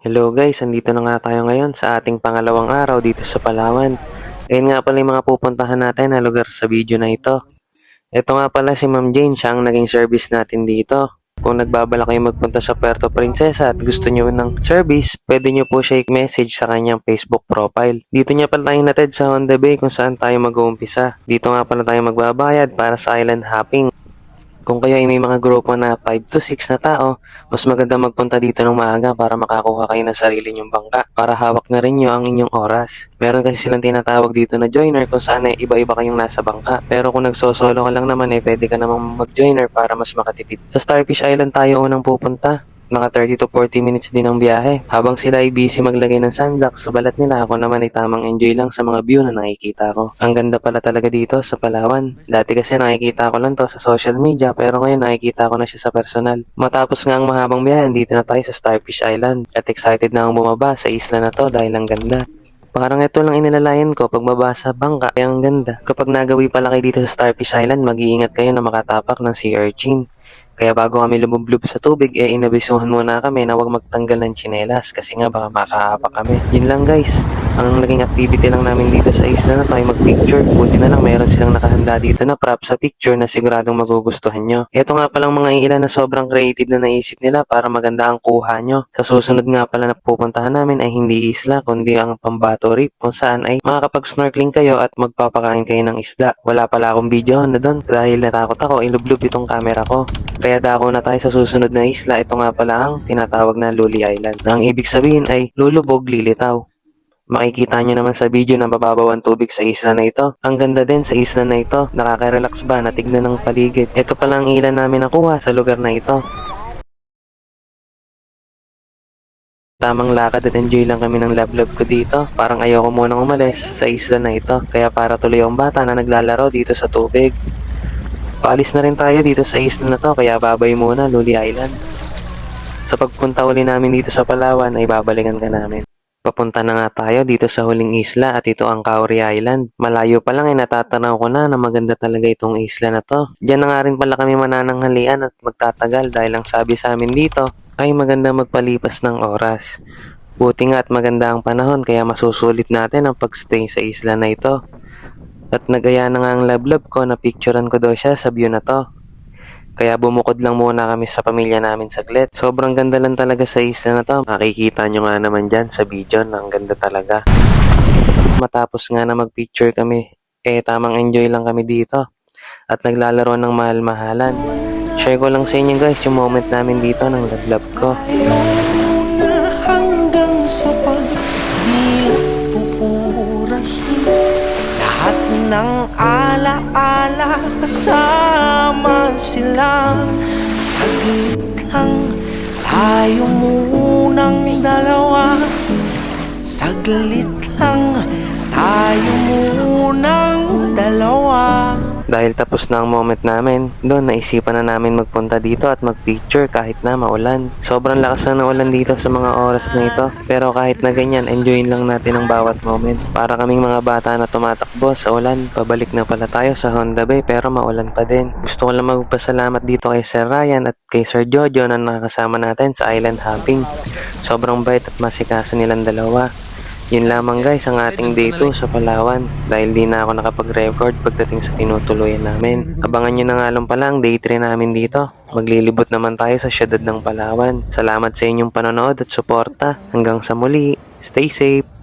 Hello guys, andito na nga tayo ngayon sa ating pangalawang araw dito sa Palawan. Ayun nga pala yung mga pupuntahan natin na lugar sa video na ito. Ito nga pala si Ma'am Jane, siya ang naging service natin dito. Kung nagbabala kayo magpunta sa Puerto Princesa at gusto nyo ng service, pwede nyo po siya i-message sa kanyang Facebook profile. Dito niya pala tayo natid sa Honda Bay kung saan tayo mag-uumpisa. Dito nga pala tayo magbabayad para sa island hopping. Kung kaya may mga grupo na 5 to 6 na tao, mas maganda magpunta dito ng maaga para makakuha kayo ng sarili nyong bangka para hawak na rin nyo ang inyong oras. Meron kasi silang tinatawag dito na joiner kung saan ay iba-iba kayong nasa bangka. Pero kung nagsosolo ka lang naman pwede ka namang mag-joiner para mas makatipid. Sa Starfish Island tayo unang pupunta. Mga 30 to 40 minutes din ang biyahe. Habang sila ay busy maglagay ng sunblock sa balat nila, ako naman ay tamang enjoy lang sa mga view na nakikita ko. Ang ganda pala talaga dito sa Palawan. Dati kasi nakikita ko lang to sa social media, pero ngayon nakikita ko na siya sa personal. Matapos nga ang mahabang biyahe, dito na tayo sa Starfish Island. At excited na akong bumaba sa isla na to dahil ang ganda. Parang ito lang inilalayan ko pag mabasa bangka, kaya ang ganda. Kapag nagawi pala kayo dito sa Starfish Island, mag-iingat kayo na makatapak ng sea urchin. Kaya bago kami lumublob sa tubig, inabisuhan muna kami na huwag magtanggal ng tsinelas kasi nga baka makaapak kami. Yun lang guys, ang naging activity lang namin dito sa isla na to ay mag-picture. Buti na lang mayroon silang nakahanda dito na prop sa picture na siguradong magugustuhan nyo. Ito nga palang mga ilan na sobrang creative na naisip nila para maganda ang kuha nyo. Sa susunod nga pala na pupuntahan namin ay hindi isla kundi ang Pambato Reef kung saan ay makakapag-snorkeling kayo at magpapakain kayo ng isda. Wala pala akong video na doon dahil natakot ako ilublob itong camera ko. Kaya dako na tayo sa susunod na isla. Ito nga pala ang tinatawag na Luli Island. Na ang ibig sabihin ay lulubog, lilitaw. Makikita nyo naman sa video na mababaw ang tubig sa isla na ito. Ang ganda din sa isla na ito. Nakaka-relax ba na tignan ng paligid. Ito pala ang ilan namin nakuha sa lugar na ito. Tamang lakad at enjoy lang kami ng love ko dito. Parang ayoko munang umalis sa isla na ito. Kaya para tuloy ang bata na naglalaro dito sa tubig. Paalis na rin tayo dito sa isla na to kaya babay muna Luli Island. Sa pagpunta uli namin dito sa Palawan ay babalikan ka namin. Papunta na nga tayo dito sa huling isla at ito ang Cowrie Island. Malayo pa lang ay natatanaw ko na maganda talaga itong isla na to. Diyan na nga rin pala kami manananghalian at magtatagal dahil ang sabi sa amin dito ay maganda magpalipas ng oras. Buti nga at maganda ang panahon kaya masusulit natin ang pagstay sa isla na ito. At nagaya na nga ang love ko na picturean ko daw siya sa view na to. Kaya bumukod lang muna kami sa pamilya namin saglit. Sobrang ganda lang talaga sa isla na to. Makikita nyo nga naman dyan sa video na ang ganda talaga. Matapos nga na magpicture kami, tamang enjoy lang kami dito. At naglalaro ng mahal-mahalan. Share ko lang sa inyo guys yung moment namin dito ng love ko. Hanggang sa pagbilang pupurahin lahat ng ala-ala kasama sila. Saglit lang tayo munang dalawa. Saglit lang tayo munang dalawa. Dahil tapos na ang moment namin, doon naisipan na namin magpunta dito at magpicture kahit na maulan. Sobrang lakas na ng ulan dito sa mga oras na ito. Pero kahit na ganyan, enjoyin lang natin ang bawat moment. Para kaming mga bata na tumatakbo sa ulan, pabalik na pala tayo sa Honda Bay pero maulan pa din. Gusto ko lang magpasalamat dito kay Sir Ryan at kay Sir Jojo na nakakasama natin sa island hopping. Sobrang bait at masikaso nilang dalawa. Yun lamang guys ang ating day 2 sa Palawan dahil di na ako nakapag-record pagdating sa tinutuluyan namin. Abangan nyo na nga lang pala ang day 3 namin dito. Maglilibot naman tayo sa syudad ng Palawan. Salamat sa inyong panonood at suporta. Hanggang sa muli, stay safe!